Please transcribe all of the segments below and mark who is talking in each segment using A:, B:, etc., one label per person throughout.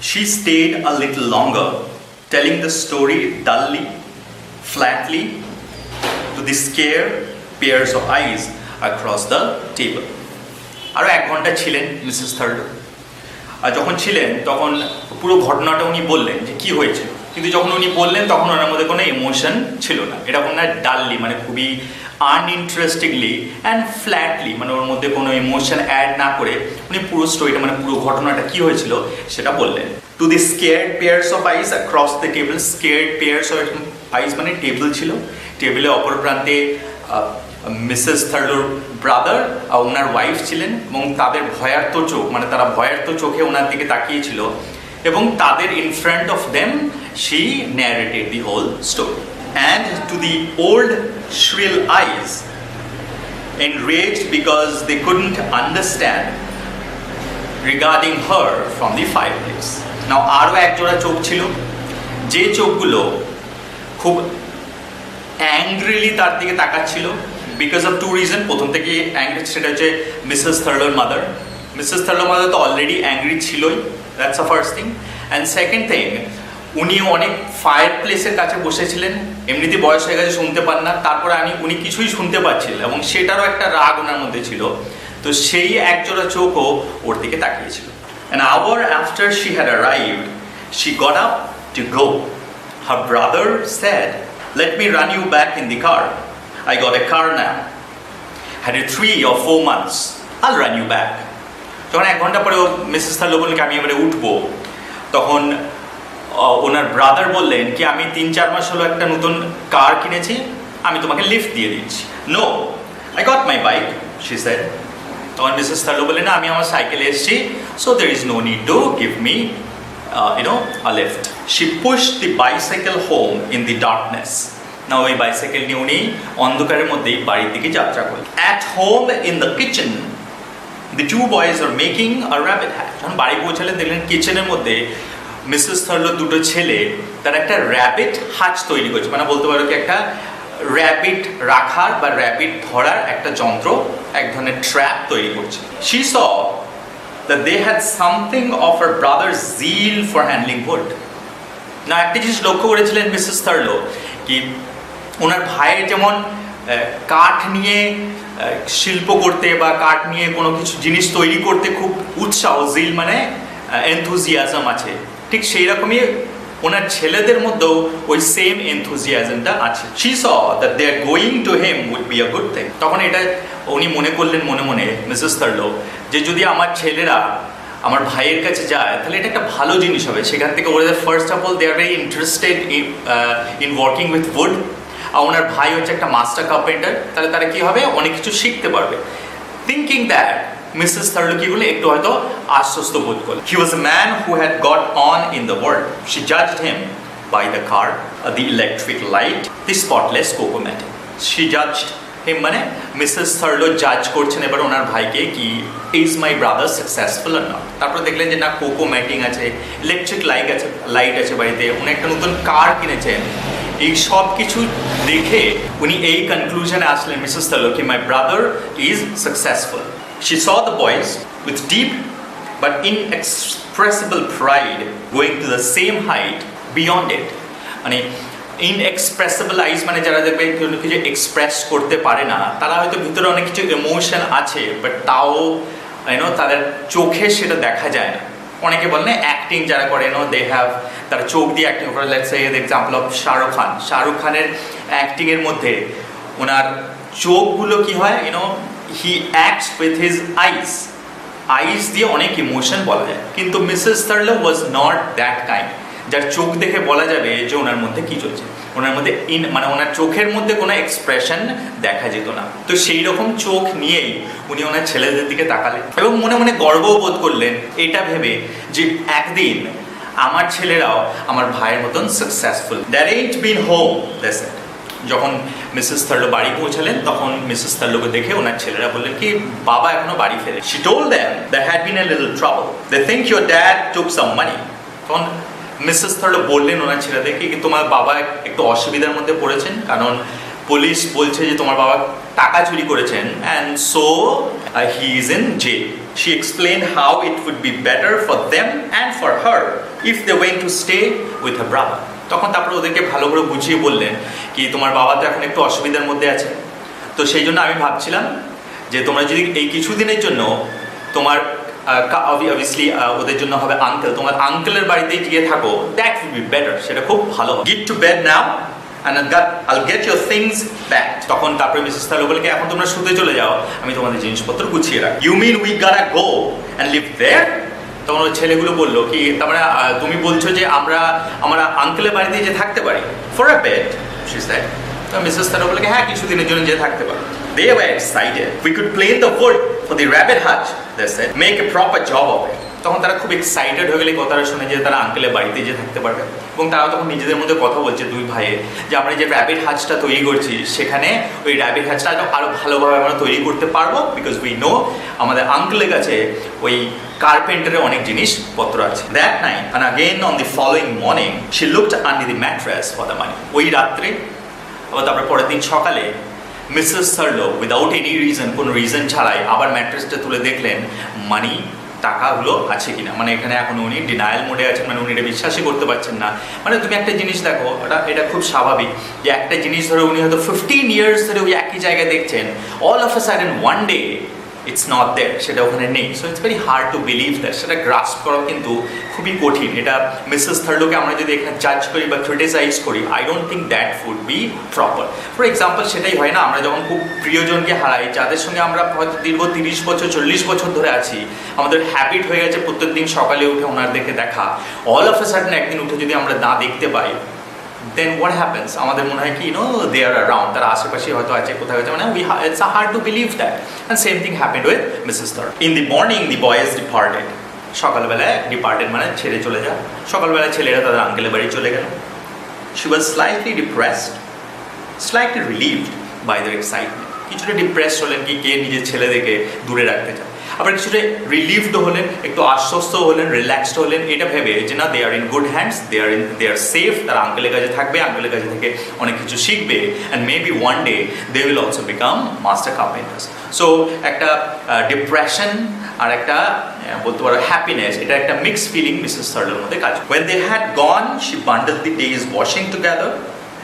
A: She stayed a little longer, telling the story dully, flatly, to the scared pairs of eyes across the table. আরও 1 ঘন্টা ছিলেন Mrs থার্লো। আর যখন ছিলেন তখন পুরো ঘটনাটা উনি বললেন যে কী হয়েছে, কিন্তু যখন উনি বললেন তখন ওনার মধ্যে কোনো ইমোশন ছিল না। এরকম না ডাললি, মানে খুবই আনইন্টারেস্টিংলি অ্যান্ড ফ্ল্যাটলি, মানে ওর মধ্যে কোনো ইমোশন অ্যাড না করে উনি পুরো স্টোরিটা, মানে পুরো ঘটনাটা কী হয়েছিল সেটা বললেন। Two the scared pairs of eyes across the table, scared pairs of eyes মানে টেবিল ছিল, টেবিলের অপর প্রান্তে মিসেস থার্লোর ব্রাদার আর ওনার ওয়াইফ ছিলেন, এবং তাদের ভয়ার্ত চোখ, মানে তারা ভয়ার্ত চোখে ওনার দিকে তাকিয়েছিল, এবং তাদের in front of them she narrated the whole story. And to the old shrill eyes, enraged because they couldn't understand regarding her from the fireplace. Now আরও একজোড়া চোখ ছিল, যে চোখগুলো খুব অ্যাংগ্রিলি তার দিকে তাকাচ্ছিল বিকজ অফ 2 reasons. প্রথম থেকে অ্যাংরি, সেটা হচ্ছে মিসেস থার্লোর মাদার। মিসেস থার্লোর মাদার তো অলরেডি অ্যাংরি ছিলই, that's a first thing. And second thing, উনিও অনেক ফায়ার প্লেসের কাছে বসেছিলেন, এমনিতে বয়স হয়ে গেছে, শুনতে পান না, তারপরে উনি কিছুই শুনতে পাচ্ছিলেন, এবং সেটারও একটা রাগ ওনার মধ্যে ছিল। তো সেই একজোড়া চোখও ওর দিকে তাকিয়েছিল। An hour after she had arrived, she got up to go. Her brother said, "Let me run you back in the car. I got a car now. Had it 3 or 4 months. I'll run you back." যখন 1 ঘন্টা পরে Mrs থার্লো বললেন কি আমি এবারে উঠবো, তখন ওনার brother বললেন কি আমি 3-4 মাস হলো একটা নতুন কার কিনেছি, আমি তোমাকে লিফট দিয়ে দিচ্ছি। "No, I got my bike," she said. তখন মিসেস থার্লো বললেন না, আমি আমার সাইকেলে এসেছি, so there is no need to give me a lift. She pushed the bicycle home in the darkness. না ওই বাইসাইকেল নিয়ে উনি অন্ধকারের মধ্যেই বাড়ির দিকে যাত্রা করলেন। At home in the kitchen, the 2 boys are making a rabbit hat. যখন বাড়ি পৌঁছালেন দেখলেন কিচেনের মধ্যে মিসেস থার্লোর 2টো ছেলে তারা একটা র্যাবিট হাচ তৈরি করছে, মানে বলতে পারো কি একটা র্যাবিট রাখার বা র্যাবিট ধরার একটা যন্ত্র, এক ধরনের ট্র্যাপ তৈরি করছে। She saw that they had something of her brother's zeal for handling wood. না একটা জিনিস লক্ষ্য করেছিলেন মিসেস থার্লো, কি ওনার ভাইয়ের যেমন কাঠ নিয়ে শিল্প করতে বা কাঠ নিয়ে কোনো কিছু জিনিস তৈরি করতে খুব উৎসাহ, জিল মানে এনথুজিয়াজম আছে, ঠিক সেই রকমই ওনার ছেলেদের মধ্যেও ওই সেম এনথুজিয়াজমটা আছে। She saw that they are going to him would be a good thing. তখন এটা উনি মনে করলেন মনে মনে, মিসেস থার্লো, যে যদি আমার ছেলেরা আমার ভাইয়ের কাছে যায় তাহলে এটা একটা ভালো জিনিস হবে। সেখান থেকে ওরা first of all they are very interested in working with wood, আর ওনার ভাই হচ্ছে একটা মাস্টার কার্পেন্টার, তাহলে তারা কী হবে অনেক কিছু শিখতে পারবে। থিঙ্কিং দ্যাট, মিসেস থার্লো কি বলে একটু হয়তো আশ্বস্ত বোধ করলেন। He was a man who had got on in the world. She judged him by the car, the electric light, the spotless cocoa matting. She judged him মানে Mrs থার্লো জাজ করছেন এবার ওনার ভাইকে কি is my brother successful are not. তারপর দেখলেন যে না কোকো ম্যাটিং আছে, ইলেকট্রিক লাইট আছে বাড়িতে, উনি একটা নতুন কার কিনেছেন। এই সব কিছু দেখে উনি এই কনক্লুশনে আসলেন মিসেস থার্লো কি my brother is successful. She saw the boys with deep but inexpressible pride going to the same height beyond it. মানে ইনএক্সপ্রেসিবল আইজ মানে যারা দেখবে কোনো কিছু এক্সপ্রেস করতে পারে না, তারা হয়তো ভিতরে অনেক কিছু ইমোশন আছে বাট তাও তাদের চোখে সেটা দেখা যায় না। অনেকে বলে অ্যাক্টিং যারা করে দে হ্যাভ, তারা চোখ দিয়ে অ্যাক্টিং করে। Let's say example of Shahrukh খানের অ্যাক্টিংয়ের মধ্যে ওনার চোখগুলো কি হয় he acts with his eyes দিয়ে অনেক ইমোশন বলা যায়, কিন্তু Mrs Thurlow was not that kind যার চোখ দেখে বলা যাবে যে ওনার মধ্যে কি চলছে, ওনার মধ্যে মানে ওনার চোখের মধ্যে কোনো এক্সপ্রেশন দেখা যেত না। তো সেই রকম চোখ নিয়েই উনি ওনার ছেলেদের দিকে তাকালেন এবং মনে মনে গর্বও বোধ করলেন এটা ভেবে যে একদিন আমার ছেলেরাও আমার ভাইয়ের মতন successful. That ain't been home, they said. যখন মিসেস থার্লো বাড়ি পৌঁছালেন তখন মিসেস থার্লোকে দেখে ওনার ছেলেরা বললেন কি বাবা এখনো বাড়ি ফেরে। She told them there had been a little trouble. They think your dad took some money. তখন মিসেস থার্লো বললেন ওনার ছেলেদেরকে কি তোমার বাবা একটু অসুবিধার মধ্যে পড়েছেন, কারণ পুলিশ বলছে যে তোমার বাবা টাকা চুরি করেছেন, and so he is in jail. She explained how it would be better for them and for her if they went to stay with her brother. তখন তারপরে ওদেরকে ভালো করে বুঝিয়ে বললেন কি তোমার বাবা তো এখন একটু অসুবিধার মধ্যে আছে, তো সেই জন্য আমি ভাবছিলাম যে তোমরা যদি এই কিছুদিনের জন্য তোমার obviously ওদের জন্য হবে আঙ্কেল, তোমার আঙ্কেলের বাড়িতে গিয়ে থাকো, that would be better, সেটা খুব ভালো। Get to bed now and I'll get your things back. তখন তারপরে মিসেস থার্লো বলে এখন তোমরা শুতে চলে যাও, আমি তোমাদের জিনিসপত্র গুছিয়ে রাখি। You mean we gotta go and live there? তখন ওই ছেলেগুলো বললো কি তার মানে তুমি বলছো যে আমরা আঙ্কেলের বাড়িতে যে থাকতে পারি for a bit, she said. তো মিসেস থার্লো বলে হ্যাঁ কিছুদিনের জন্য যে থাকতে পারো। They were excited. We could plane the wood for the rabbit hutch, they said. Make a proper job of it. তখন তারা খুব এক্সাইটেড হয়ে গেলে কথাটা শুনে যে তারা আঙ্কেলের বাড়িতে যে থাকতে পারবে, এবং তারা তখন নিজেদের মধ্যে কথা বলছে দুই ভাইয়ে যে আমরা যে র্যাবিট হাচটা তৈরি করছি সেখানে ওই র্যাবিট হাচটা আরো ভালোভাবে আমরা তৈরি করতে পারবো, বিকজ উই নো আমাদের আঙ্কেলের কাছে ওই কার্পেন্টারের অনেক জিনিসপত্র আছে। That night and again on the following morning she looked under the mattress for the money. ওই রাত্রে আবার তারপরে পরের দিন সকালে মিসেস থার্লো উইদাউট এনি রিজন, কোনো রিজন ছাড়াই আবার ম্যাট্রেসটা তুলে দেখলেন মানি টাকাগুলো আছে কিনা। মানে এখানে এখন উনি ডিনায়াল মোডে আছেন, মানে উনি এটা বিশ্বাসই করতে পারছেন না। মানে তুমি একটা জিনিস দেখো, এটা খুব স্বাভাবিক যে একটা জিনিস ধরে উনি হয়তো 15 ইয়ার্স ধরে ওই একই জায়গায় দেখছেন, all of a sudden one day it's not there, সেটা ওখানে নেই। So it's very hard to believe that, সেটা গ্রাস্প করা কিন্তু খুবই কঠিন। এটা মিসেস থার্লোকে আমরা যদি এখানে জাজ করি বা ক্রিটিসাইজ করি, I don't think that would be proper. For example সেটাই হয় না, আমরা যখন খুব প্রিয়জনকে হারাই, যাদের সঙ্গে আমরা হয়তো দীর্ঘ 30 বছর 40 বছর ধরে আছি, আমাদের হ্যাবিট হয়ে গেছে প্রত্যেক দিন সকালে উঠে ওনাদেরকে দেখা, অল অফ এ সাডেন একদিন উঠে যদি আমরা না দেখতে পাই, then what happens? আমাদের মনে হয় কি they are around, তারা আশেপাশে হয়তো আছে, কোথাও আছে, মানে it's hard to believe that. And same thing happened with Mrs. Thurl. In the morning the boys departed. সকালবেলায় ডিপার্টেড মানে ছেড়ে চলে যায়। সকালবেলায় ছেলেরা তাদের আঙ্কেলের বাড়ি চলে গেল। She was slightly depressed, slightly relieved by their excitement. কিছুটা ডিপ্রেসড হলেন কি কে নিজের ছেলেদেরকে দূরে রাখতে চায়, আবার কিছুটা রিলিভড হলেন, একটু আশ্বস্ত হলেন, রিল্যাক্সড হলেন, এটা ভেবে যে না they are in good hands, they are safe, তারা আঙ্কেলের কাছে থাকবে, আঙ্কেলের কাছে থেকে অনেক কিছু শিখবে, and maybe one day they will also become master carpenters. So একটা ডিপ্রেশন আর একটা বলতে পারো হ্যাপিনেস, এটা একটা মিক্সড ফিলিং মিসেস থার্লোর মধ্যে কাজ। When they had gone, she bundled the day's washing together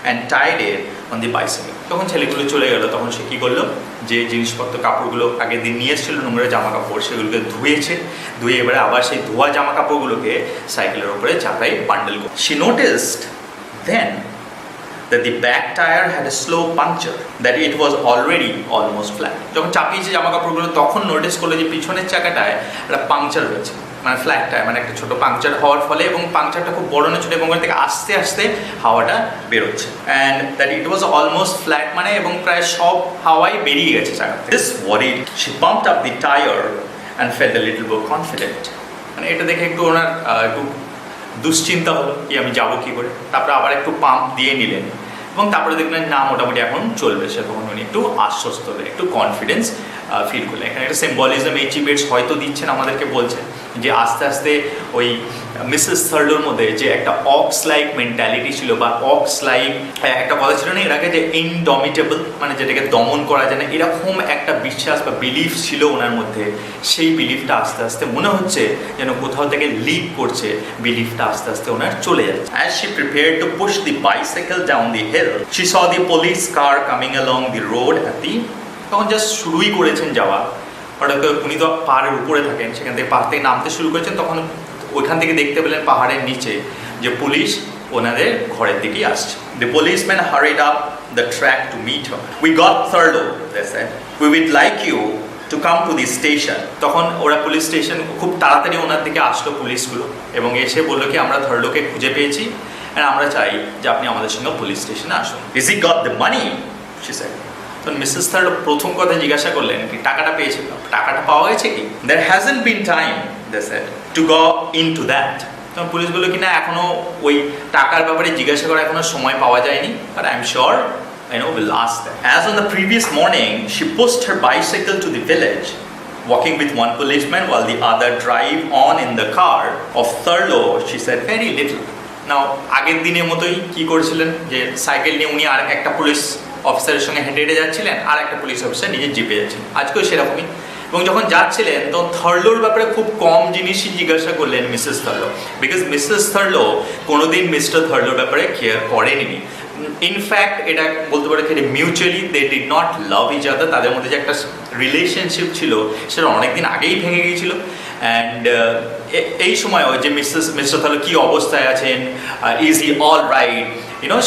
A: and tied it on the bicycle. তখন ছেলেগুলো চলে গেল, তখন সে কী করলো, যে জিনিসপত্র কাপড়গুলো আগের দিন নিয়ে এসেছিল নোংরা জামা কাপড়, সেগুলোকে ধুয়ে এবারে আবার সেই ধোয়া জামা কাপড়গুলোকে সাইকেলের উপরে চাপাই বান্ডেল করে। She noticed then that the back tire had a slow puncture, that it was already almost flat. যখন চাপিয়েছে জামা কাপড়গুলো তখন নোটিস করলো যে পিছনের চাকাটায় একটা পাংচার হয়েছে, মানে ফ্ল্যাট টায়ার, মানে একটা ছোট পাংচার হওয়ার ফলে, এবং পাংচারটা খুব বড় না ছোট, এবং ওখান থেকে আস্তে আস্তে হাওয়াটা বেরোচ্ছে, and that it was almost flat, মানে এবং প্রায় সব হাওয়াই বেরিয়ে গেছে চাকা থেকে। This worried, she pumped up the tire and felt a little more confident. মানে এটা দেখে একটু ওনার একটু দুশ্চিন্তা হলো কি আমি যাবো কী করে, তারপরে আবার একটু পাম্প দিয়ে নিলেন, এবং তারপরে দেখলেন না মোটামুটি এখন চলবে, সে তখন উনি একটু আশ্বস্ত হলেন, একটু কনফিডেন্স ফিল করলেন। এখানে একটা সিম্বলিজম এইচি বেটস হয়তো দিচ্ছেন, আমাদেরকে বলছেন যে আস্তে আস্তে ওই মিসেস থার্লোর মধ্যে যে একটা অক্স লাইক মেন্টালিটি ছিল, বা অক্স লাইক একটা কথা ছিল না এর আগে যে ইনডমিটেবল, মানে যেটাকে দমন করা যায় না, এরকম একটা বিশ্বাস বা বিলিফ ছিল ওনার মধ্যে। সেই বিলিফটা আস্তে আস্তে মনে হচ্ছে যেন কোথাও থেকে লিক করছে, বিলিফটা আস্তে আস্তে ওনার চলে যাচ্ছে। As she prepared to push the bicycle down the hill, she saw the police car coming along the road at the, তখন জাস্ট শুরুই করেছেন যাওয়া, হঠাৎ উনি তো পাহাড়ের উপরে থাকেন, সেখান থেকে পাহাড় থেকে নামতে শুরু করেছেন, তখন ওইখান থেকে দেখতে পেলেন পাহাড়ের নিচে যে পুলিশ ওনাদের ঘরের দিকেই আসছে। The policeman hurried up the track to meet her. We got Thurlo, they said. We would like you to come to the station. তখন ওরা পুলিশ স্টেশন খুব তাড়াতাড়ি ওনার দিকে আসলো পুলিশগুলো, এবং এসে বললো কি আমরা থার্লোকে খুঁজে পেয়েছি, আর আমরা চাই যে আপনি আমাদের সঙ্গে পুলিশ স্টেশনে আসুন। Is he got the money? She said. তখন মিসেস থার্লো প্রথম কথা জিজ্ঞাসা করলেন কি টাকাটা পেয়েছিল, টাকাটা পাওয়া গেছে কি? There hasn't been time, they said, to go into that. তখন পুলিশ বললো কি না এখনো ওই টাকার ব্যাপারে জিজ্ঞাসা করা এখনো সময় পাওয়া যায়নি, but I'm sure we'll ask them. As on the previous morning, she pushed her bicycle to the village, walking with one policeman while the other drive on in the car of Thurlo. She said very little. Now আগের দিনের মতোই কি করেছিলেন যে cycle নিয়ে উনি আর একটা police অফিসারের সঙ্গে হেঁটে হেঁটে যাচ্ছিলেন, আর একটা পুলিশ অফিসার নিজের জিপে যাচ্ছিলেন, আজকেও সেরকমই। এবং যখন যাচ্ছিলেন তখন থার্লোর ব্যাপারে খুব কম জিনিসই জিজ্ঞাসা করলেন মিসেস থার্লো, বিকজ মিসেস থার্লো কোনোদিন মিস্টার থার্লোর ব্যাপারে কেয়ার করেনি। ইনফ্যাক্ট এটা বলতে পারে কি mutually they did not love each other, তাদের মধ্যে যে একটা রিলেশনশিপ ছিল সেটা অনেকদিন আগেই ভেঙে গিয়েছিল। অ্যান্ড এই সময় যে মিস্টার থার্লো কী অবস্থায় আছেন, is he all right,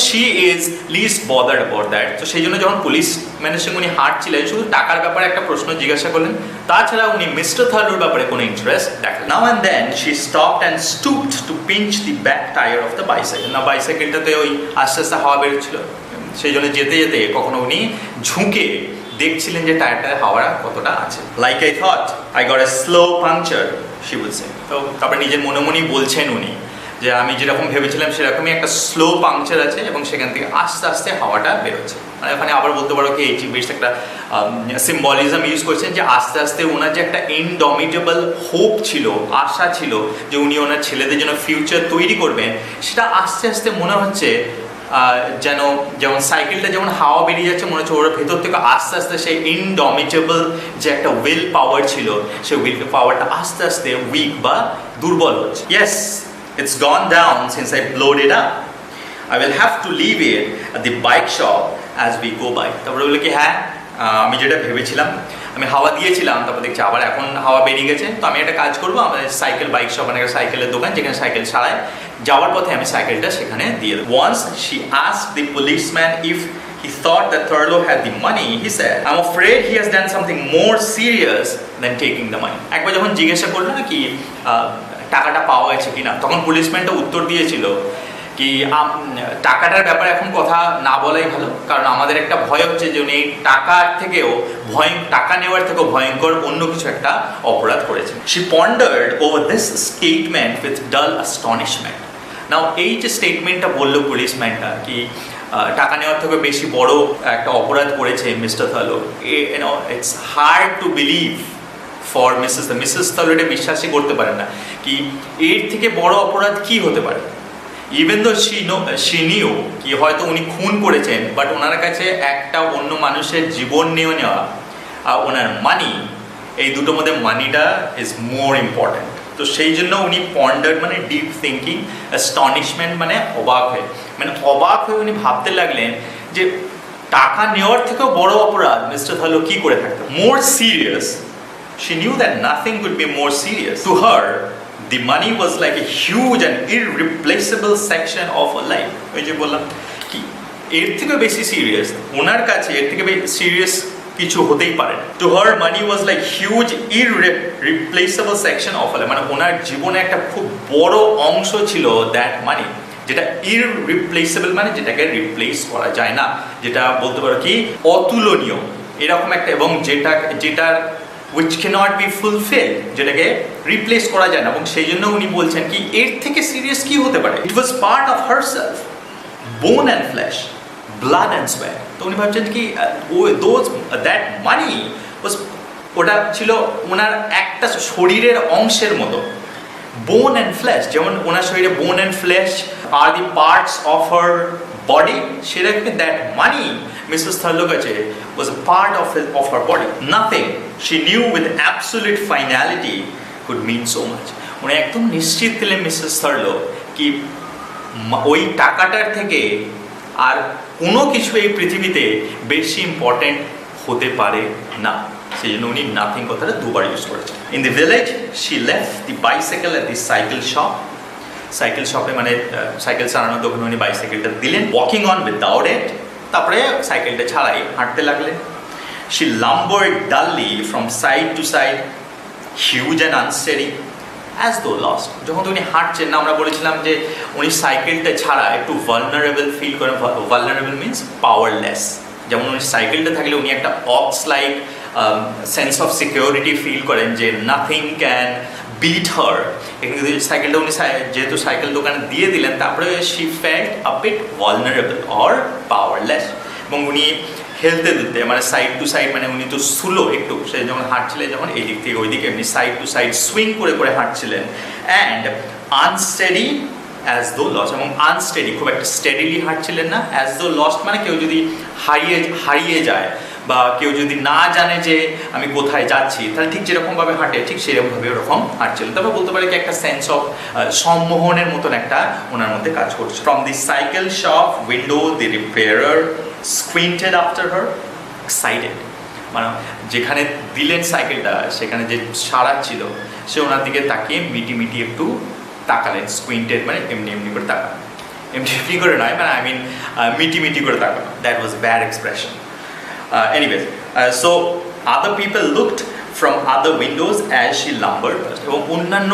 A: she is least bothered about that. তো সেই জন্য যখন পুলিশ ম্যানের সঙ্গে উনি হাঁটছিলেন শুধু টাকার ব্যাপারে একটা প্রশ্ন জিজ্ঞাসা করলেন, তাছাড়া উনি মিস্টার থার্লোর ব্যাপারে কোনো ইন্টারেস্ট দেখালেন। Now and then she stopped and stooped to pinch the back tyre of the bicycle. না বাইসাইকেলটাতে ওই আস্তে আস্তে হাওয়া বেরোচ্ছিল, সেই জন্য যেতে যেতে কখনো উনি ঝুঁকে দেখছিলেন যে টায়ারটায় হাওয়া কতটা আছে। Like I thought I got a slow puncture she will say. তো তারপরে নিজের মনে মনেই বলছেন উনি যে আমি যেরকম ভেবেছিলাম সেরকমই একটা স্লো পাংচার আছে এবং সেখান থেকে আস্তে আস্তে হাওয়াটা বেরোচ্ছে। মানে ওখানে আবার বলতে পারো কি এই বেশ একটা সিম্বলিজম ইউজ করছেন যে আস্তে আস্তে ওনার যে একটা ইনডমিটেবল হোপ ছিল, আশা ছিল যে উনি ওনার ছেলেদের জন্য ফিউচার তৈরি করবেন, সেটা আস্তে আস্তে মনে হচ্ছে যেমন সাইকেলটা যেমন হাওয়া বেরিয়ে যাচ্ছে মনে হচ্ছে ওর ভেতর থেকে আস্তে আস্তে সেই ইনডমিটেবল যে একটা উইল পাওয়ার ছিল সেই উইল পাওয়ারটা আস্তে আস্তে উইক বা দুর্বল হচ্ছে। Yes, it's gone down since I blowed it up. I will have to leave it at the bike shop as we go by. তারপরে বললো কি হ্যাঁ আমি যেটা ভেবেছিলাম, আমি হাওয়া দিয়েছিলাম, তারপর দেখছি আবার এখন হাওয়া বেরিয়ে গেছে, তো আমি একটা কাজ করবো, আমাদের সাইকেল বাইক শপ মানে একটা সাইকেলের দোকান যেখানে সাইকেল ছাড়ায়, যাওয়ার পথে আমি সাইকেলটা সেখানে দিয়ে দেবো। Once she asked the policeman if he thought that Thurlow had the money, he said, I'm afraid he has done something more serious than taking the money. একবার যখন জিজ্ঞাসা করলো না কি টাকাটা পাওয়া গেছে কিনা, তখন পুলিশম্যানটা উত্তর দিয়েছিল কি টাকাটার ব্যাপারে এখন কথা না বলাই ভালো, কারণ আমাদের একটা ভয় হচ্ছে যে উনি টাকার থেকেও টাকা নেওয়ার থেকেও ভয়ঙ্কর অন্য কিছু একটা অপরাধ করেছেন। She pondered over this statement with dull astonishment. নাও এই যে স্টেটমেন্টটা বললো পুলিশম্যানটা কি টাকা নেওয়ার থেকে বেশি বড় একটা অপরাধ করেছে Mr Thurlow, it's hard to believe for Mrs Thurlow, এটা বিশ্বাসই করতে পারে না কি এর থেকে বড় অপরাধ কি হতে পারে। ইভেন দো শি নিউ কি হয়তো উনি খুন করেছেন, বাট ওনার কাছে একটা অন্য মানুষের জীবন নিয়ে নেওয়া আর ওনার মানি, এই দুটোর মধ্যে মানিটা ইজ মোর ইম্পর্ট্যান্ট। তো সেই জন্য উনি পন্ডার মানে ডিপ থিঙ্কিং, অ্যাস্টনিশমেন্ট মানে অবাক হয়ে উনি ভাবতে লাগলেন যে টাকা নেওয়ার থেকেও বড় অপরাধ মিস্টার থার্লো কি করে থাকতো। মোর serious, she knew that nothing could be more serious. To her, the money was like a huge and irreplaceable section of her life. ওই যে বললাম কি এর থেকে বেশি সিরিয়াস, ওনার কাছে এর থেকে সিরিয়াস কিছু হতেই পারে। To her, money was like huge irreplaceable section of her life. মানে ওনার জীবনে একটা খুব বড় অংশ ছিল দ্যাট মানি, যেটা irreplaceable মানে যেটাকে রিপ্লেস করা যায় না, যেটা বলতে পারো কি অতুলনীয় এরকম একটা, এবং যেটার which cannot be fulfilled, যেটাকে রিপ্লেস করা যায় না। এবং সেই জন্য উনি বলছেন কি এর থেকে সিরিয়াস কি হতে পারে। It was part of herself, bone and flesh, blood and sweat. তো উনি ভাবছেন কি that money was, ওটা ছিল ওনার একটা শরীরের অংশের মতো। বোন অ্যান্ড ফ্লেশ, যেমন ওনার শরীরে bone and flesh are the parts of her body, সেটাকে দ্যাট মানি মিসেস থার্লো কাছে was a part of her body. Nothing she knew with absolute finality could mean so much. উনি একদম নিশ্চিত ছিলেন Mrs Thurlow কি ওই টাকাটার থেকে আর কোনো কিছু এই পৃথিবীতে বেশি ইম্পর্টেন্ট হতে পারে না, সেই জন্য উনি নাথিং কথাটা দুবার ইউজ করেছেন। In the village she left the bicycle at the cycle shop, cycle শপে মানে সাইকেল চালানোর দোকানে উনি বাইসাইকেলটা দিলেন, ওয়াকিং অন উইদাউট ইট, তারপরে সাইকেলটা ছাড়াই হাঁটতে লাগলেন। She lumbered dully from side to side, huge and unsteady as though lost. যখন উনি হাঁটছেন না, আমরা বলেছিলাম যে উনি সাইকেলটা ছাড়া একটু ভালনারেবল ফিল করেন। Vulnerable means powerless. যেমন উনি সাইকেলটা থাকলে উনি একটা ox like sense of security feel করেন যে নাথিং ক্যান বিট হার। কিন্তু সাইকেলটা উনি যেহেতু সাইকেল দোকানে দিয়ে দিলেন, তারপরে she felt a bit vulnerable or powerless. এবং উনি হেলতে দিতে মানে সাইড টু সাইড, মানে উনি তো স্লো একটু, সে যখন হাঁটছিলেন যখন এই দিক থেকে ওই দিকে এমনি সাইড টু সাইড সুইং করে করে হাঁটছিলেন। And unsteady as though lost, এবং আনস্টেডি খুব একটা স্টেডিলি হাঁটছিলেন না। অ্যাজ দো লস্ট মানে কেউ যদি হারিয়ে যায় বা কেউ যদি না জানে যে আমি কোথায় যাচ্ছি, তাহলে ঠিক যেরকমভাবে হাঁটে ঠিক সেরকমভাবে ওরকম হাঁটছিল। তবে বলতে পারে কি একটা সেন্স অফ সম্মোহনের মতন একটা ওনার মধ্যে কাজ করছে। From the cycle shop window the repairer squinted after her, excited, মানে যেখানে দিলেন সাইকেলটা সেখানে যে সারাচ্ছিল সে ওনার দিকে তাকিয়ে মিটি একটু তাকালেন। স্কুইন্টেড মানে এমনি করে তাকানো, এমনি করে নয়, মানে আই মিন মিটি করে তাকানো। That was bad expression. Anyways, so other people looked from other windows as she lumbered past. এবং অন্যান্য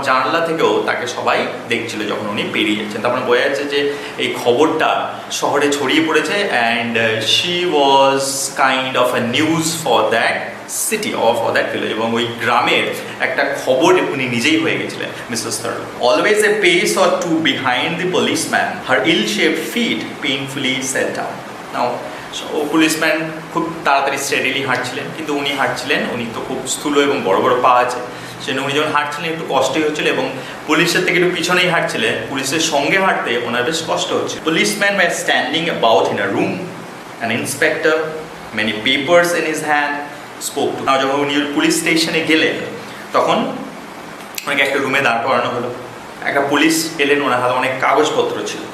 A: জানলা থেকেও তাকে সবাই দেখছিল যখন উনি পেরিয়ে যাচ্ছেন। তারপরে বোঝা যাচ্ছে যে এই খবরটা শহরে ছড়িয়ে পড়েছে, and she was kind of a news for that city or for that village. এবং ওই গ্রামের একটা খবর উনি নিজেই হয়ে গেছিলেন Mrs Thurlow. Always a pace or two behind the policeman, her ill shaped feet painfully set down. Now ও পুলিশম্যান খুব তাড়াতাড়ি স্টেডিলি হাঁটছিলেন, কিন্তু উনি হাঁটছিলেন, উনি তো খুব স্থূল এবং বড় বড় পা আছে, সেজন্য উনি যখন হাঁটছিলেন একটু কষ্টই হচ্ছিল, এবং পুলিশের থেকে একটু পিছনেই হাঁটছিলেন। পুলিশের সঙ্গে হাঁটতে ওনার বেশ কষ্ট হচ্ছে। Policeman were standing about in a room, an inspector many papers in his hand spoke to. যখন উনি পুলিশ স্টেশনে গেলেন তখন ওনাকে একটা রুমে দাঁড় করানো হলো। একটা পুলিশ এলেন, ওনার হাতে অনেক কাগজপত্র ছিল,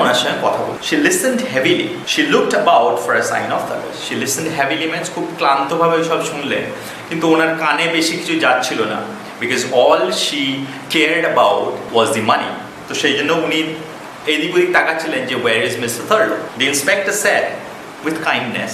A: ওনার সঙ্গে কথা বল। She listened heavily. She looked about for a sign of thirst. She listened heavily means খুব ক্লান্তভাবে সব শুনলেন, কিন্তু ওনার কানে বেশি কিছু যাচ্ছিল না, because all she cared about was the money. তো সেই জন্য উনি এদিক ওদিক তাকাচ্ছিলেন যে where is Mr. Thurlow? The inspector said with kindness,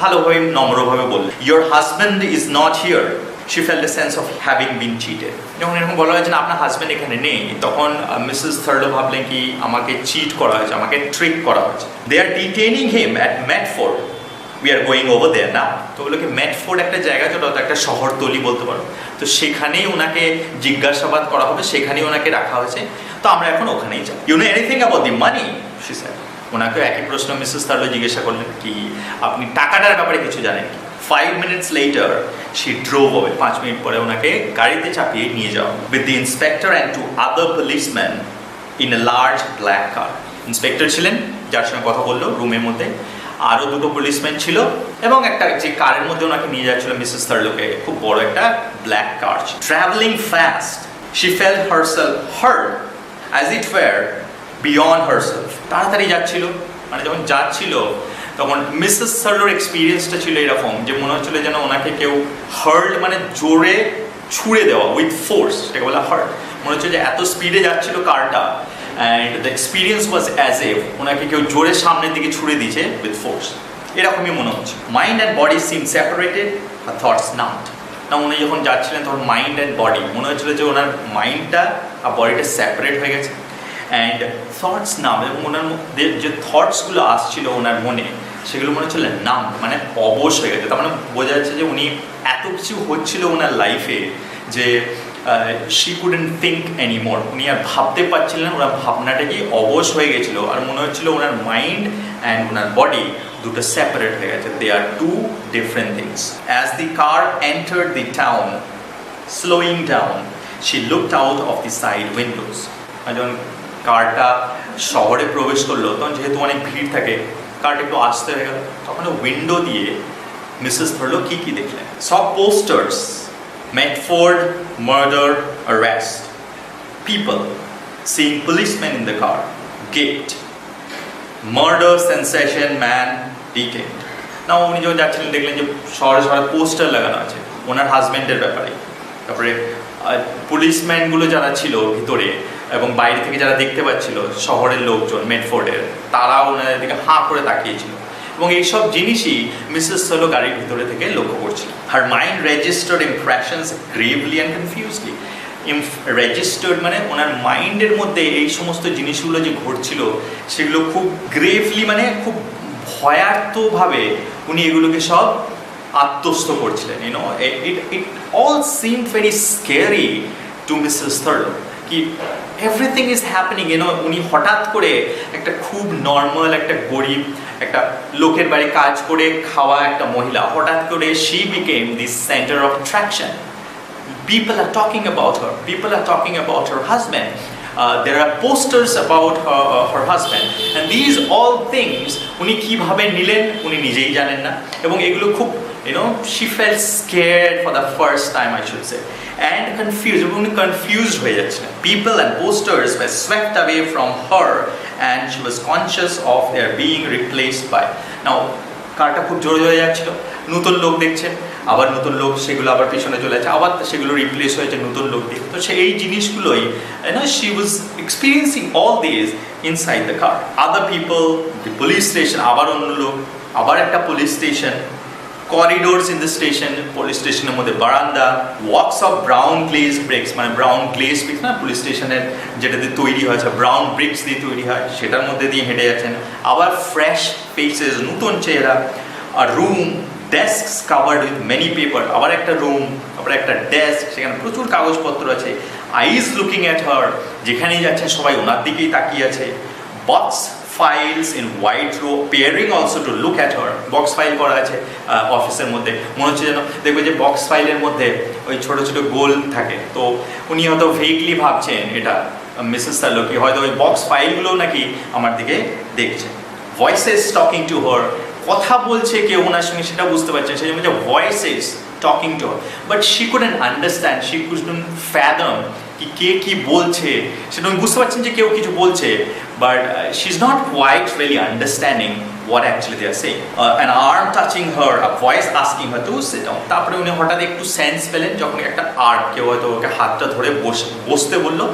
A: ভালোভাবে নম্রভাবে বললেন, your husband is not here. She felt a sense of having been cheated. যখন এরকম বলা হয়েছে না আপনার হাজব্যান্ড এখানে নেই, তখন মিসেস থার্লো ভাবলেন কি আমাকে চিট করা হয়েছে, আমাকে ট্রিক করা হয়েছে। They are detaining him at Metford, we are going over there now. তো বলো কি মেটফোর্ড একটা জায়গা, যেটা একটা শহরতলি বলতে পারো, তো সেখানেই ওনাকে জিজ্ঞাসাবাদ করা হবে, সেখানেই ওনাকে রাখা হয়েছে, তো আমরা এখন ওখানেই যাই। You know anything about the money, she said. ওনাকে একই প্রশ্ন মিসেস থার্লো জিজ্ঞাসা করলেন কি আপনি টাকাটার ব্যাপারে কিছু জানেন কি। 5 minutes later, she drove away. 5 minute পরে ওনাকে গাড়িতে চাপিয়ে নিয়ে যাওয়া with the inspector and 2 other policemen in a large black car. Inspector ছিলেন যার সঙ্গে কথা বললো রুমের মধ্যে, আরও 2 পুলিশম্যান ছিল, এবং একটা যে কারের মধ্যে ওনাকে নিয়ে যাচ্ছিল মিসেস থার্লোকে, খুব বড় একটা black car. Traveling fast, she felt herself hurt as it were beyond herself. তাড়াতাড়ি যাচ্ছিল, মানে যখন যাচ্ছিল তখন মিসেস থার্লোর এক্সপিরিয়েন্সটা ছিল এরকম যে মনে হচ্ছিল যেন ওনাকে কেউ হার্ড মানে জোরে ছুঁড়ে দেওয়া উইথ ফোর্স, সেটাকে বলা হার্ড। মনে হচ্ছে যে এত স্পিডে যাচ্ছিল কারটা, and the experience was as if ওনাকে কেউ জোরে সামনের দিকে ছুঁড়ে দিয়েছে উইথ ফোর্স, এরকমই মনে হচ্ছে। Mind and body seem separated, আর থটস নাম্ড। না উনি যখন যাচ্ছিলেন তখন মাইন্ড অ্যান্ড বডি মনে হচ্ছিল যে ওনার মাইন্ডটা আর বডিটা সেপারেট হয়ে গেছে, অ্যান্ড থটস নাম, এবং ওনার মধ্যে যে থটসগুলো আসছিল ওনার মনে সেগুলো মনে হচ্ছিল নাম, মানে অবশ হয়ে গেছে। তার মানে বোঝা যাচ্ছে যে উনি এত কিছু হচ্ছিল ওনার লাইফে যে শি কুডেন্ট থিঙ্ক এনিমোর, উনি আর ভাবতে পারছিলেন, ওনার ভাবনাটা কি অবশ হয়ে গেছিলো, আর মনে হচ্ছিল ওনার মাইন্ড অ্যান্ড ওনার বডি দুটো সেপারেট হয়ে গেছে। দে আর 2 different things. As the car entered the town, slowing down, she looked out of the side windows. যখন কারটা শহরে প্রবেশ করলো তখন যেহেতু অনেক ভিড় থাকে, কারটা একটু আসতে হয়ে গেল, তখন উইন্ডো দিয়ে মিসেস থার্লো কি দেখলেন। সব posters, Metford murder arrest, people seeing policeman in the car, get murder sensation man detained. না উনি যখন যাচ্ছিলেন দেখলেন যে শহরে শহরে পোস্টার লাগানো আছে ওনার হাজব্যান্ডের ব্যাপারে, তারপরে পুলিশম্যানগুলো যারা ছিল ভিতরে এবং বাইরে থেকে যারা দেখতে পাচ্ছিল শহরের লোকজন মেটফোর্ডের, তারাও ওনাদের দিকে হাঁ করে তাকিয়েছিল, এবং এইসব জিনিসই মিসেস থার্লো গাড়ির ভিতরে থেকে লক্ষ্য করছিল। Her mind registered impressions gravely and confusedly. Registered মানে ওনার মাইন্ডের মধ্যে এই সমস্ত জিনিসগুলো যে ঘটছিল সেগুলো খুব গ্রেভলি মানে খুব ভয়ার্থভাবে উনি এগুলোকে সব আত্মস্থ করছিলেন। You know it all seem very scary to Mrs Thurlow, কি এভরিথিং ইজ হ্যাপেনিং। ইউনো উনি হঠাৎ করে একটা খুব নর্মাল একটা গরিব একটা লোকের বাড়ি কাজ করে খাওয়া একটা মহিলা, হঠাৎ করে she became the centre of attraction. People are talking about her. People are talking about her husband. there are posters about her husband, and these all things উনি কিভাবে নিলেন উনি নিজেই জানেন না, এবং এগুলো খুব she felt scared for the first time, I should say, and confused, উনি confused হয়ে যাচ্ছিলেন. People and posters were swept away from her and she was conscious of their being replaced by. Now কারটা খুব জোরে জোরে যাচ্ছিল, নতুন লোক দেখছেন, আবার নতুন লোক সেগুলো আবার পিছনে চলে যাচ্ছে, আবার সেগুলো রিপ্লেস হয়েছে নতুন লোক দিয়ে। তো সেই জিনিসগুলোই she was experiencing all these inside the car. Other people, the police station, আবার অন্য লোক, আবার একটা police station, corridors in the station, police স্টেশনের মধ্যে বারান্দা, walks of brown glazed bricks, মানে ব্রাউন গ্লেজ ব্রিক্স না পুলিশ স্টেশনের যেটা দিয়ে তৈরি হয়েছে, ব্রাউন ব্রিক্স দিয়ে তৈরি হয়, সেটার মধ্যে দিয়ে হেঁটে যাচ্ছেন, আবার ফ্রেশ ফেসেস, নতুন চেহারা, আর room, desks covered with many paper, আবার একটা রুম, আবার একটা ডেস্ক, সেখানে প্রচুর কাগজপত্র আছে, আইজ লুকিং অ্যাট হার, যেখানেই যাচ্ছে সবাই ওনার দিকেই তাকিয়ে আছে, box files in white row peering also to look at her. Box file করা আছে অফিসের মধ্যে, মনে হচ্ছে যেন দেখবে যে বক্স ফাইলের মধ্যে ওই ছোট ছোট গোল থাকে, তো উনি হয়তো ভেগলি ভাবছেন এটা মিসেস থার্লো কি হয়তো ওই বক্স ফাইলগুলো নাকি আমার দিকে দেখছে। ভয়েসেস টকিং টু হার, কথা বলছে কেউ ওনার সঙ্গে সেটা বুঝতে পারছেন, সেই জন্য voices talking to her, but she couldn't understand, she couldn't fathom কে কি বলছে সেটা উনি বুঝতে পারছেন যে কেউ কিছু বলছে, but she is not quite really understanding what actually they are saying. An arm touching her, a voice asking her to sit down. তারপরে উনি হঠাৎ একটু সেন্স পেলেন যখন একটা আর্ম কেউ হয়তো ওকে হাতটা ধরে বসতে বললো,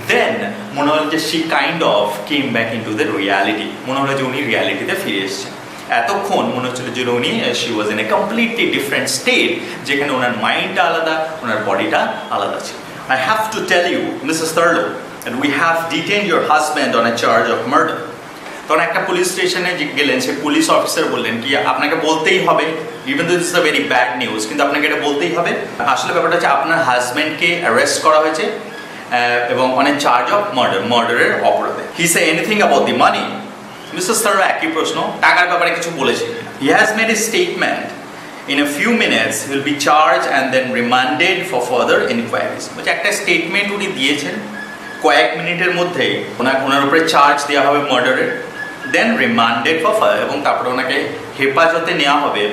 A: দেন মনে হলো যে she kind of came back into the reality, মনে হলো যে উনি রিয়ালিটিতে ফিরে এসেছেন। এতক্ষণ মনে হচ্ছিল যে উনি she was in a completely different state, যেখানে ওনার মাইন্ডটা আলাদা, ওনার বডিটা আলাদা ছিল। I have to tell you, Mrs. Thurlow, that we have detained your husband on a charge of murder. তখন একটা পুলিশ স্টেশনে গেলেন, সে পুলিশ অফিসার বললেন কি আপনাকে বলতেই হবে, even though this is a very bad news, কিন্তু আপনাকে এটা বলতেই হবে, আসলে ব্যাপারটা হচ্ছে আপনার হাজব্যান্ডকে অ্যারেস্ট করা হয়েছে এবং অন এ চার্জ অফ মার্ডারের অপরাধে। He say anything about the money? Mrs Thurlow একই প্রশ্ন, টাকার ব্যাপারে কিছু বলেছে? He has made a statement, in a few minutes he will be charged and then remanded for further inquiries. বলছে একটা স্টেটমেন্ট উনি দিয়েছেন, কয়েক মিনিটের মধ্যেই ওনার উপরে চার্জ দেওয়া হবে মার্ডারের, দেন রিমান্ডেড ফর ফার্দার, এবং তারপরে ওনাকে হেফাজতে নেওয়া হবে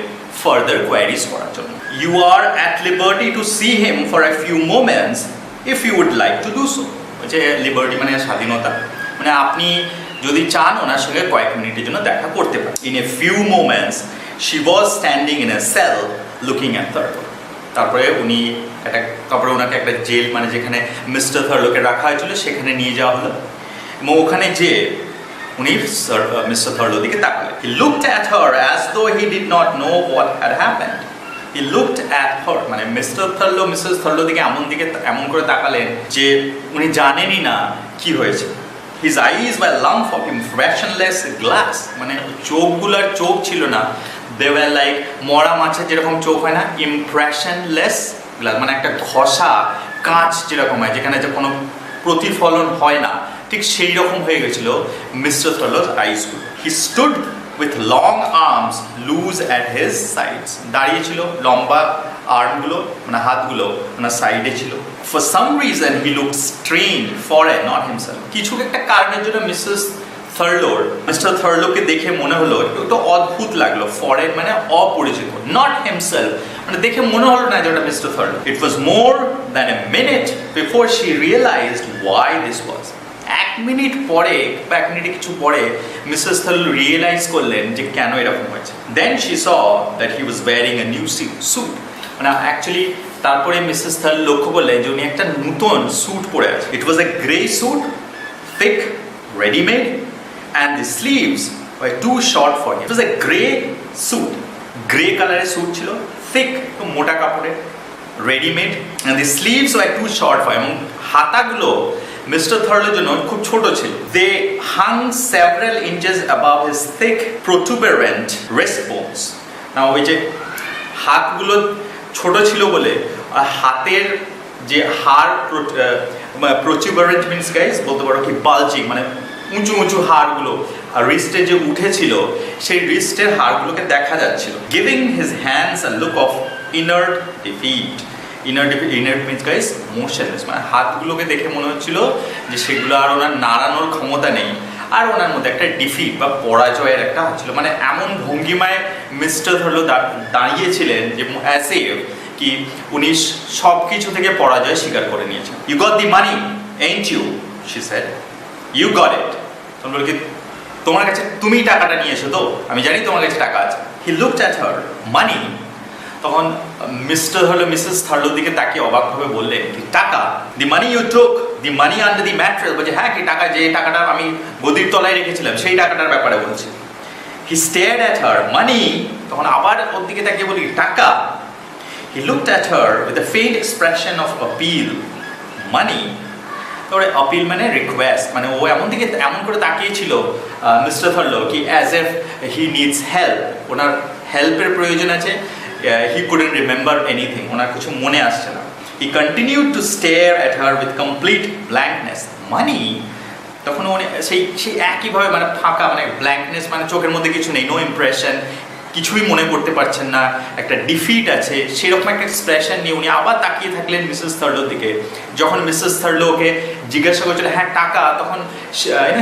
A: ফার্দার কোয়ারিজ করার জন্য। You are at liberty to see him for a few moments if you would like to do so. বলছে লিবার্টি মানে স্বাধীনতা, মানে আপনি যদি চান ওনার সঙ্গে কয়েক মিনিটের জন্য দেখা করতে পারেন। In a few moments she was standing in a cell looking at Thurlow. তারপরে ওনাকে একটা জেল, মানে যেখানে মিস্টার থার্লোকে রাখা হয়েছিল সেখানে নিয়ে যাওয়া হলো, এবং ওখানে যে উনি মিস্টার থার্লো দিকে তাকালেন। He looked at her as though he did not know what had happened. He looked at her, মানে মিস্টার থার্লো মিসেস থার্লো দিকে এমন করে তাকালেন যে উনি জানেনই না কি হয়েছে। His eyes were lump of impressionless glass, মানে চোখগুলোর চোখ ছিল না, they were like মরা মাছের যেরকম চোখ হয় না, impressionless glass, মানে একটা ঘষা কাঁচ যেরকম হয় যেখানে যে কোনো প্রতিফলন হয় না, ঠিক সেই রকম হয়ে গেছিল mister থার্লোর আইসগুলো। He stood with long arms loose at his sides, দাঁড়িয়ে ছিল, লম্বা আর্মগুলো মানে হাতগুলো ওনার সাইডে ছিল। For some reason he looked strange, foreign, not himself. কিছু একটা কারণের জন্য মিস্টার থার্লোকে দেখে মনে হলো একটু অদ্ভুত লাগলো, ফরেন মানে অপরিচিত, নট হিমসেলফ, মানে দেখে মনে হলো না যে ওটা Mr Thurlow. It was more than a minute before she realised why this was. এক মিনিট পরে বা এক মিনিটে কিছু পরে মিসেস থার্লো রিয়েলাইজ করলেন যে কেন এরকম হয়েছে। Then she saw that he was wearing a new suit, মানে অ্যাকচুয়ালি তারপরে মিসেস থার্লো লক্ষ্য করলেন যে উনি একটা নতুন স্যুট পরে আছে। It was a grey suit, thick, ready-made, and the sleeves were too short for him. It was a grey suit, grey কালারের স্যুট ছিল, thick, একটু মোটা কাপড়ের, ready-made, and the sleeves were too short for him. এবং হাতাগুলো mister থার্লোর জন্য খুব ছোট ছিল। They hung several inches above his thick, protuberant wrist bones. Now ওই যে হাতগুলো ছোট ছিল বলে হাতের যে হাড়, protuberant means guys বলতে পারো কি bulging, মানে উঁচু উঁচু হাড়গুলো আর রিস্টে যে উঠেছিল সেই রিস্টের হাড়গুলোকে দেখা যাচ্ছিল। Giving his hands a look of inert defeat, inert means guys motionless, মানে হাতগুলোকে দেখে মনে হচ্ছিল যে সেগুলো আর ওনার নাড়ানোর ক্ষমতা নেই, আর ওনার মধ্যে একটা ডিফিট বা পরাজয়ের একটা হচ্ছিল, মানে এমন ভঙ্গিমায় মিস্টার থার্লো দাঁড়িয়েছিলেন যে অ্যাজ ইফ কি উনি সব কিছু থেকে পরাজয় স্বীকার করে নিয়েছেন। You got the money ain't you, she said. You got it. তোমরা কি তোমার কাছে তুমি টাকাটা নিয়ে এসো তো, আমি জানি তোমার কাছে টাকা আছে। He looked at her, money. তখন মিস্টার হলো মিসেস থার্লোর দিকে তাকিয়ে অবাকভাবে বললেন কি টাকা? The money you took, the money under the mattress. বলছে হ্যাঁ কি টাকা, যে টাকাটা আমি গদির তলায় রেখেছিলাম সেই টাকাটার ব্যাপারে বলছি। He stared at her, money. তখন আবার ওর দিকে তাকিয়ে বলি টাকা। He looked at her with a faint expression of appeal, money. তারপরে আপিল মানে রিকোয়েস্ট, মানে ও এমন করে তাকিয়েছিল মিস্টার থার্লো কি as if he needs help, ওনার হেল্পের প্রয়োজন আছে। হি কুডন্ট রিমেম্বার এনিথিং, ওনার কিছু মনে আসছে না। He continued to stare at her with complete blankness, money. তখন উনি সেই একইভাবে মানে ফাঁকা, মানে ব্ল্যাঙ্কনেস মানে চোখের মধ্যে কিছু নেই, নো ইমপ্রেশন, কিছুই মনে করতে পারছেন না, একটা ডিফিট আছে, সেরকম একটা এক্সপ্রেশন নিয়ে উনি আবার তাকিয়ে থাকলেন মিসেস থার্লোর দিকে। যখন মিসেস থার্লো ওকে জিজ্ঞাসা করছিল হ্যাঁ টাকা, তখন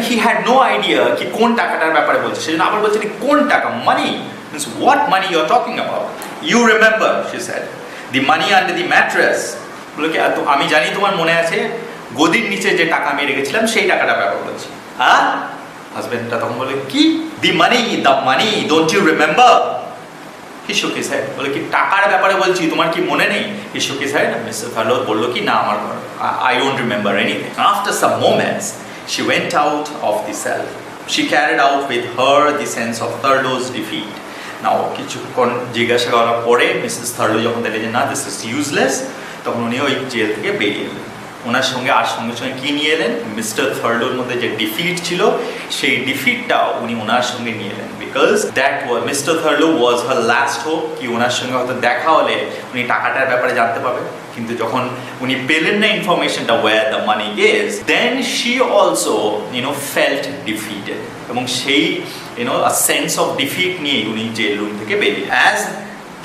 A: হি হ্যাড নো আইডিয়া কি কোন টাকাটার ব্যাপারে বলছে, সেজন্য আবার বলছে কোন টাকা, money means what money you are talking about? You remember, she said, the money under the mattress. বলে কি আমি জানি তোমার মনে আছে গদির নিচে যে টাকা আমি রেখেছিলাম সেই টাকাটার ব্যাপার বলছি। হ্যাঁ, হাজবেন্ডটা তখন বলে কি the money don't you remember? He shook his head, বলে কি টাকার ব্যাপারে বলছি তোমার কি মনে নেই? হি shook his head, মিস্টার থার্লো বললো কি না আমার I don't remember anything. After some moments she went out of the cell. She carried out with her the sense of Thurlow's defeat. Now কিছুক্ষণ জিজ্ঞাসা করার পরে মিসেস থার্লো যখন দেখলেন যে না দিস ইজ ইউজলেস, তখন উনি ওই জেল থেকে বেরিয়ে এলেন। ওনার সঙ্গে সঙ্গে কি নিয়ে এলেন? মিস্টার থার্লোর মধ্যে যে ডিফিট ছিল সেই ডিফিটটাও উনি ওনার সঙ্গে নিয়ে এলেন, because that was Mr Thurlow was her last hope, কি ওনার সঙ্গে হয়তো দেখা হলে উনি টাকাটার ব্যাপারে জানতে পারবেন। কিন্তু যখন উনি পেলেন না ইনফরমেশনটা where the money is, then she also felt defeated, এবং সেই আ সেন্স অফ ডিফিট নিয়ে উনি জেল রুম থেকে বেরিয়ে। As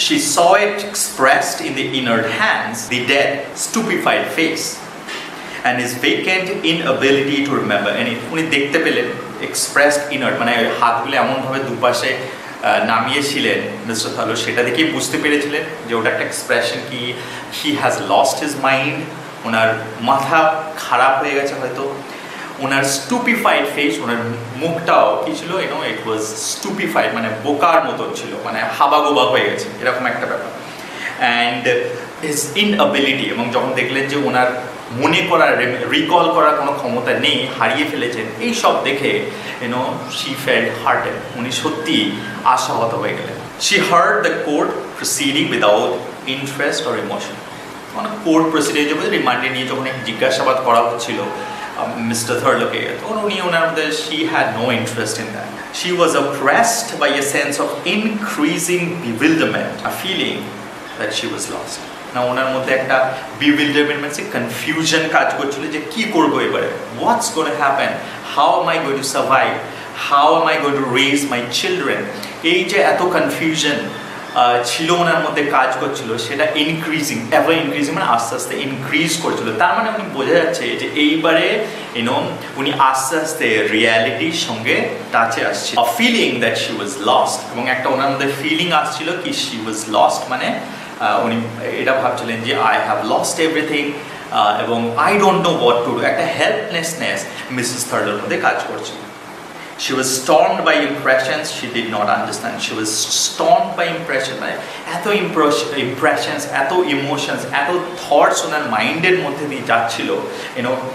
A: she saw it expressed in the inert hands, the dead, stupefied face, and his vacant inability to remember anything. উনি দেখতে পেলেন expressed inert, মানে হাতগুলো এমনভাবে দুপাশে নামিয়েছিলেন মিস্টার থার্লো, সেটা দেখেই বুঝতে পেরেছিলেন যে ওটা একটা এক্সপ্রেশন কি he has lost his mind, ওনার মাথা খারাপ হয়ে গেছে হয়তো। ওনার স্টুপিফাইড ফেস, ওনার মুখটাও কি ছিল, ইট ওয়াজ স্টুপিফাইড, মানে বোকার মতন ছিল, মানে হাবাগোবা হয়ে গেছে এরকম একটা ব্যাপার। অ্যান্ড হিজ ইনএবিলিটি, এবং যখন দেখলেন যে ওনার মনে করার রিকল করার কোনো ক্ষমতা নেই, হারিয়ে ফেলেছেন, এই সব দেখে শি ফেল্ট হার্টেড, উনি সত্যি আশাহত হয়ে গেলেন। She heard the court proceeding without interest or emotion. মানে কোর্ট প্রসিডিং যখন রিমান্ডে নিয়ে যখন জিজ্ঞাসাবাদ করা হচ্ছিল Mr. Thurlow-ke, তখন উনি ওনার মধ্যে she had no interest in that. She was oppressed by a sense of increasing bewilderment, a feeling that she was lost. না ওনার মধ্যে একটা bewilderment মানে confusion কাজ করছিল যে কি করব এবারে, what's going to happen, how am I going to survive, how am I going to raise my children, এই যে এত confusion ছিল ওনার মধ্যে কাজ করছিল, সেটা ইনক্রিজিং, এভার ইনক্রিজিং, মানে আস্তে আস্তে ইনক্রিজ করছিল। তার মানে উনি বোঝা যাচ্ছে যে এইবারে উনি আস্তে আস্তে রিয়ালিটির সঙ্গে টাচে আসছে। A feeling that she was lost, এবং একটা ওনার মধ্যে ফিলিং আসছিল কি শি ওয়াজ লস্ট, মানে উনি এটা ভাবছিলেন যে আই হ্যাভ লস্ট এভরিথিং, এবং I don't know what to do, একটা হেল্পলেসনেস মিসেস থার্লোর মধ্যে কাজ করছিল। She was stormed by impressions she did not understand. She was stormed by impressions. মানে এত impressions, এত emotions, এত thoughts ওনার মাইন্ডের মধ্যে দিয়ে যাচ্ছিল,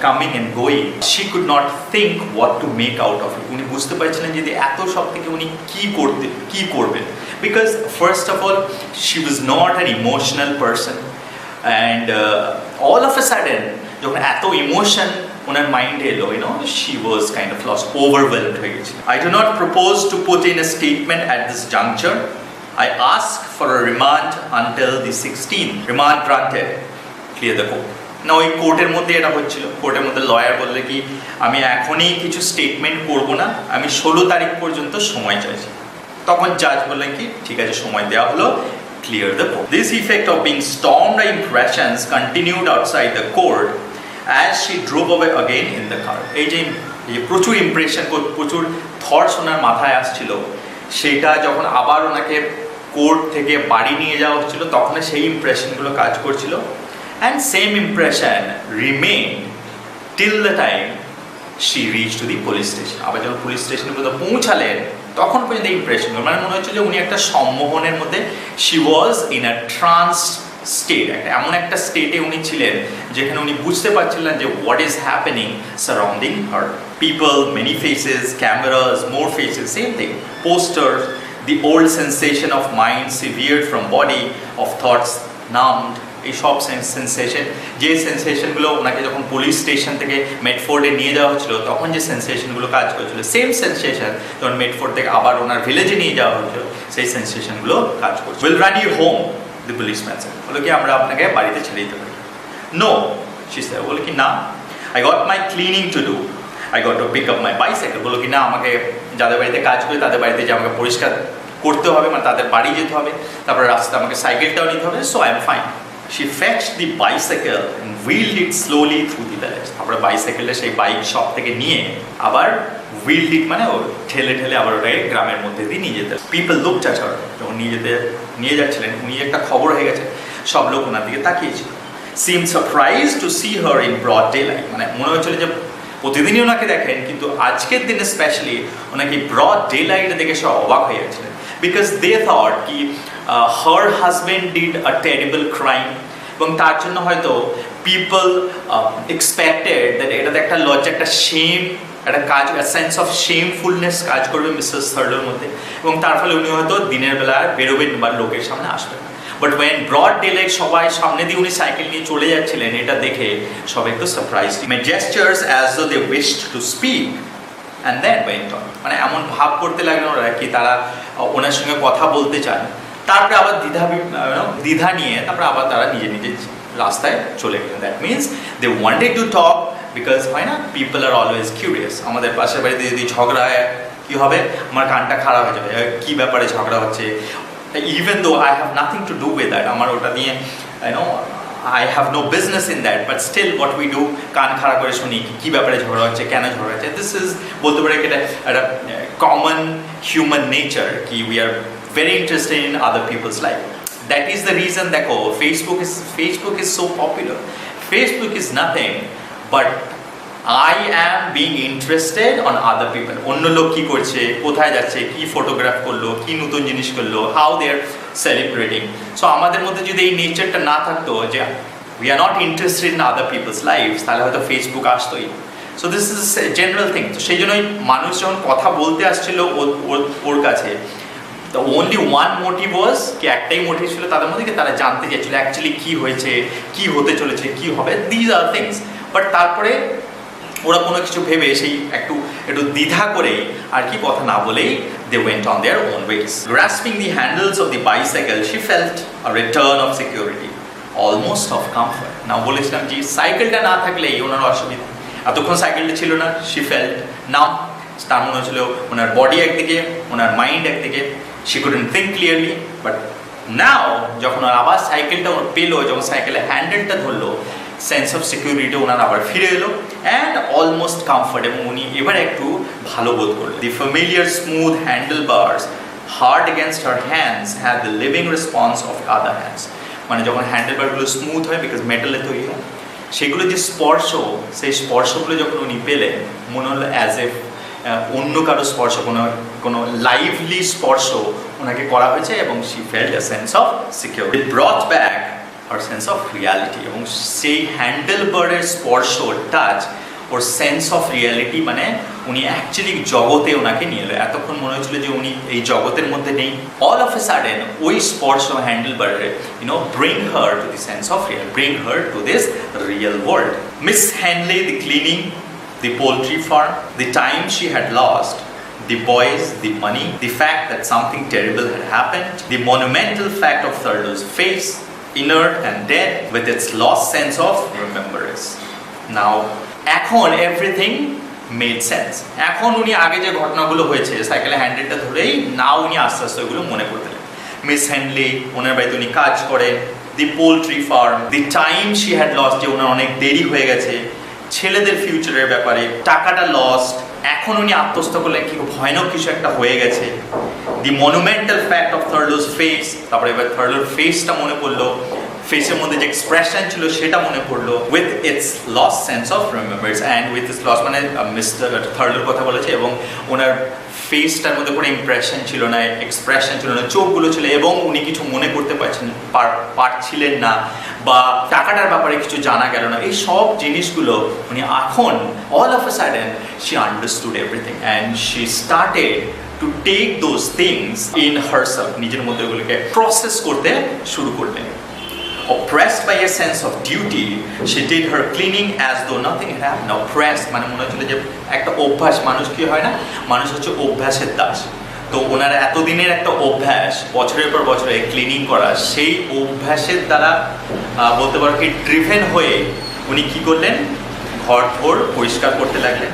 A: coming and going. She could not think what to make out of it. উনি বুঝতে পারছিলেন যে এত সব থেকে উনি কি করবেন, because first of all she was not an emotional person, and all of a sudden যখন এত ইমোশন ওনার মাইন্ডে এলো, she was kind of lost, overwhelmed হয়ে গেছিল। I do not propose to put in a statement at this juncture. I ask for a remand until the 16th. Remand granted. Clear the court. না ওই কোর্টের মধ্যে এটা হচ্ছিল, কোর্টের মধ্যে লয়ার বললে কি আমি এখনই কিছু স্টেটমেন্ট করব না, আমি 16 তারিখ পর্যন্ত সময় চাইছি। তখন জাজ বললেন কি ঠিক আছে সময় দেওয়া হলো, clear the court. This effect of being stormed by impressions continued outside the court as she drove away again in the car. এই যে প্রচুর ইমপ্রেশন, প্রচুর থটস ওনার মাথায় আসছিল, সেটা যখন আবার ওনাকে কোর্ট থেকে বাড়ি নিয়ে যাওয়া হচ্ছিল তখন সেই ইমপ্রেশনগুলো কাজ করছিল। And same impression remain till the time she rich to the police station. আবার যখন পুলিশ স্টেশনে পর্যন্ত পৌঁছালেন তখন পর্যন্ত ইমপ্রেশনগুলো, মানে মনে হচ্ছে যে উনি একটা সম্মোহনের মধ্যে, she was in a trans state, এমন একটা স্টেটে উনি ছিলেন যেখানে উনি বুঝতে পারছিলেন যে what is happening surrounding her. People, many faces, cameras, more faces, same thing, posters, the old sensation of mind severed from body, of thoughts numbed, এই সব সেন্সেশন, যে সেন্সেশনগুলো ওনাকে যখন পুলিশ স্টেশন থেকে মেডফোর্ডে নিয়ে যাওয়া হচ্ছিল তখন যে সেন্সেশনগুলো কাজ করছিল, সেম সেন্সেশন যখন মেডফোর্ড থেকে আবার ওনার ভিলেজে নিয়ে যাওয়া হচ্ছিল সেই সেন্সেশনগুলো কাজ করছে। Will run you home, the policeman sir, বলো কি আমরা আপনাকে বাড়িতে ছেড়ে দিতে পারি? নো, শি স্যার, বলো কি না, I got my cleaning to do, I got to pick up my bicycle, বলো কি না আমাকে যাদের বাড়িতে কাজ করে তাদের বাড়িতে যে আমাকে পরিষ্কার করতে হবে, মানে তাদের বাড়ি যেতে হবে, তারপরে রাস্তা আমাকে সাইকেলটাও নিতে হবে, so I am fine. She fetched the bicycle and wheeled it slowly through the village. তারপরে বাইসাইকেলটা সেই বাইক শপ থেকে নিয়ে আবার wheeled it মানে ও ঠেলে ঠেলে আবার ওটাকে গ্রামের মধ্যে দিয়ে নিয়ে যেতে। People looked at her, যখন নিয়ে যাচ্ছিলেন উনি একটা খবর হয়ে গেছে, সব লোক ওনার দিকে তাকিয়েছিল। Seemed surprised to see her in broad daylight, মানে মনে হচ্ছিল যে প্রতিদিনই ওনাকে দেখেন কিন্তু আজকের দিনে স্পেশালি ওনাকে ব্রড ডে লাইটে দেখে সব অবাক হয়ে যাচ্ছিলেন। বিকজ দে থট কি her husband did a terrible crime, এবং তার জন্য হয়তো পিপল এক্সপেক্টেড দ্যাট এটাতে একটা লজ্জা, একটা শেম, একটা কাজ, সেন্স অফ শেমফুলনেস কাজ করবে মিসেস থার্ডোর মধ্যে, এবং তার ফলে উনি হয়তো দিনের বেলা বেরোবেন বা লোকের সামনে আসবেন। But when broad daylight সবাই সামনে দিয়ে উনি সাইকেল নিয়ে চলে যাচ্ছিলেন, এটা দেখে সবাই একটু surprise. May gestures as though they wished to speak and then went on, মানে এমন ভাব করতে লাগলেন ওরা কি তারা ওনার সঙ্গে কথা বলতে চান, তারপরে আবার দ্বিধা নিয়ে তারপরে আবার তারা নিজে নিজে রাস্তায় চলে গেলেন। That means they wanted to talk, because হয় না, পিপল আর অলওয়েজ কিউরিয়াস। আমাদের পাশের বাড়িতে যদি ঝগড়া হয় কী হবে, আমার কানটা খারাপ হয়ে যাবে, কী ব্যাপারে ঝগড়া হচ্ছে, even though I have nothing to do with that, আমার ওটা নিয়ে I have no business in that, but still what we do, কান খারাপ করে শুনি কী ব্যাপারে ঝগড়া হচ্ছে, কেন ঝগড়া হচ্ছে। দিস ইজ বলতে পারে এটা একটা কমন হিউম্যান নেচার কি we are very interested in other people's life. That is the reason দেখো Facebook is so popular. Facebook is nothing but I am being interested on other people. অন্য লোক কী করছে, কোথায় যাচ্ছে, কী ফটোগ্রাফ করলো, কী নতুন জিনিস করলো, how they are celebrating. So আমাদের মধ্যে যদি এই নেচারটা না থাকতো যে we are not interested in other people's lives, তাহলে হয়তো Facebook আসতোই। So this is a general thing. তো সেই জন্যই মানুষ যখন কথা বলতে আসছিল ওর কাছে, the only one motive was কি একটাই মোটিভ ছিল তাদের মধ্যে, কি তারা জানতে চাইছিল অ্যাকচুয়ালি কী হয়েছে, কী হতে চলেছে, কী হবে, দিজ আর থিংস। বাট তারপরে ওরা কোনো কিছু ভেবে সেই একটু দ্বিধা করেই আর কি কথা না বলেই they went on their own ways. Grasping the handles of the bicycle, she felt a return of security, almost of comfort. Now বলেছিলাম যে সাইকেলটা না থাকলেই ওনার অসুবিধা, এতক্ষণ সাইকেলটা ছিল না, she felt numb, তার মনে হচ্ছিল ওনার বডি একদিকে, ওনার মাইন্ড একদিকে, she couldn't think clearly. But now যখন ওর আবার সাইকেলটা ওর পেলো, যখন সাইকেলের হ্যান্ডেলটা ধরলো, সেন্স অফ সিকিউরিটি ওনার আবার ফিরে এলো, অ্যান্ড অলমোস্ট কমফর্ট, এবং উনি এবার একটু ভালো বোধ করলেন। The familiar smooth handlebars hard against her hands had the living response of other hands, মানে যখন হ্যান্ডেল বারগুলো স্মুথ হয় বিকজ মেটালে তৈরি হয়, সেগুলো যে স্পর্শ, সেই স্পর্শগুলো যখন উনি পেলেন মনে হলো অ্যাজ এফ অন্য কারো স্পর্শ, কোনো লাইভলি স্পর্শ ওনাকে করা হয়েছে, এবং she felt a sense of security. It brought back her sense of reality, এবং সেই হ্যান্ডেল বারের স্পর্শ, টাচ, ওর সেন্স অফ রিয়ালিটি, মানে উনি অ্যাকচুয়ালি জগতে ওনাকে নিয়ে এলো। এতক্ষণ মনে হচ্ছিল যে উনি এই জগতের মধ্যে নেই। অল অফ এ সাডেন ওই স্পর্শ হ্যান্ডেল বারের bring her to the sense of real, bring her to this real world. Miss Handley, the cleaning, the poultry farm, the time she had lost, the boys, the money, the fact that something terrible had happened, the monumental fact of Thurlo's face, inert and dead, with its lost sense of remembrance. Now, এখন everything made sense. এখন উনি আগে যে ঘটনাগুলো হয়েছে সাইকেলের হ্যান্ডেলটা ধরেই, নাও উনি আস্তে আস্তে ওইগুলো মনে করতে লাগলেন। মিস হ্যান্ডলি, ওনার বাড়িতে উনি কাজ করেন, the poultry farm, the time she had lost, যে ওনার অনেক দেরি হয়ে গেছে, ছেলেদের ফিউচারের ব্যাপারে, টাকাটা লস্ট, এখন উনি আত্মস্থ করলেন কি ভয়ানক কিছু একটা হয়ে গেছে, দি মনুমেন্টাল ফ্যাক্ট অফ থার্লোস ফেস, তারপরে এবার থার্লোর ফেসটা মনে পড়লো, ফেসের মধ্যে যে এক্সপ্রেশন ছিল সেটা মনে পড়লো, with its loss sense of remembers and with its loss, মানে মিস্টার থার্লোর কথা বলেছে, এবং ওনার ফেসটার মধ্যে কোনো ইমপ্রেশন ছিল না, এক্সপ্রেশন ছিল না, চোখগুলো ছিল, এবং উনি কিছু মনে করতে পারছিলেন না, বা টাকাটার ব্যাপারে কিছু জানা গেল না, এই সব জিনিসগুলো উনি এখন all of a sudden she understood everything and she started to take those things in herself, নিজের মধ্যে ওগুলোকে প্রসেস করতে শুরু করলেন। Oppressed by a sense of duty, she did her cleaning as though nothing had happened. Oppressed মানে মনে হচ্ছিল যে একটা অভ্যাস, মানুষ কি হয় না, মানুষ হচ্ছে অভ্যাসের দাস। তো ওনার এতদিনের একটা অভ্যাস, বছরের পর বছরে ক্লিনিং করা, সেই অভ্যাসের দ্বারা বলতে পারো কি ড্রিভেন হয়ে উনি কি করলেন, ঘর পরিষ্কার করতে লাগলেন,